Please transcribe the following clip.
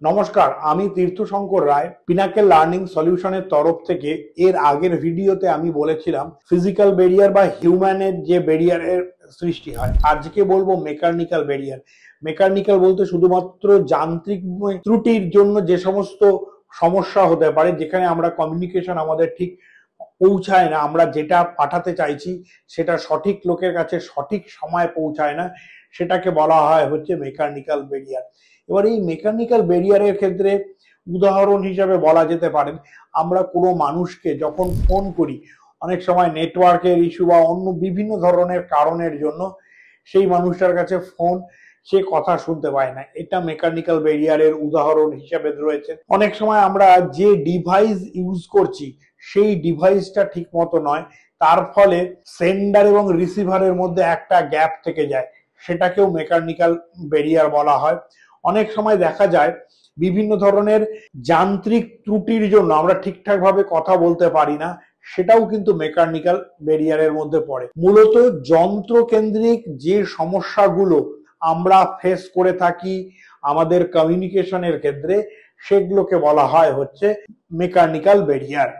নমস্কার, আমি তীর্থশঙ্কর রায় pinnacle learning সলিউশনের তরফ থেকে। এর আগের ভিডিওতে আমি বলেছিলাম ফিজিক্যাল ব্যারিয়ার বা হিউম্যানের যে ব্যারিয়ারের সৃষ্টি হয়। আজকে বলবো মেকানিক্যাল ব্যারিয়ার। মেকানিক্যাল বলতে শুধুমাত্র যান্ত্রিক ত্রুটির জন্য যে সমস্ত সমস্যা হতে পারে, যেখানে আমরা কমিউনিকেশন আমাদের ঠিক পৌঁছায় না, আমরা যেটা পাঠাতে চাইছি সেটা সঠিক লোকের কাছে সঠিক সময় পৌঁছায় না, সেটাকে বলা হয় হচ্ছে মেকানিক্যাল ব্যারিয়ার। এবার এই মেকানিক্যাল ব্যারিয়ারের ক্ষেত্রে উদাহরণ হিসাবে বলা যেতে পারেন, আমরা কোনো মানুষকে যখন ফোন করি, অনেক সময় নেটওয়ার্কের ইস্যু বা অন্য বিভিন্ন ধরনের কারণের জন্য সেই মানুষটার কাছে ফোন সে কথা শুনতে পায় না, এটা মেকানিক্যাল ব্যারিয়ারের উদাহরণ হিসেবে রয়েছে। অনেক সময় আমরা যে ডিভাইস ইউজ করছি সেই ডিভাইসটা ঠিক মতো নয়, তার ফলে সেন্ডার এবং রিসিভারের মধ্যে একটা গ্যাপ থেকে যায়, সেটাকেও মেকানিক্যাল ব্যারিয়ার বলা হয়। অনেক সময় দেখা যায় বিভিন্ন ধরনের যান্ত্রিক ত্রুটির জন্য আমরা ঠিকঠাক ভাবে কথা বলতে পারি না, সেটাও কিন্তু মেকানিক্যাল ব্যারিয়ারের মধ্যে পড়ে। মূলত যন্ত্র কেন্দ্রিক যে সমস্যাগুলো আমরা ফেস করে থাকি আমাদের কমিউনিকেশনের ক্ষেত্রে, সেগুলোকে বলা হয় হচ্ছে মেকানিক্যাল ব্যারিয়ার।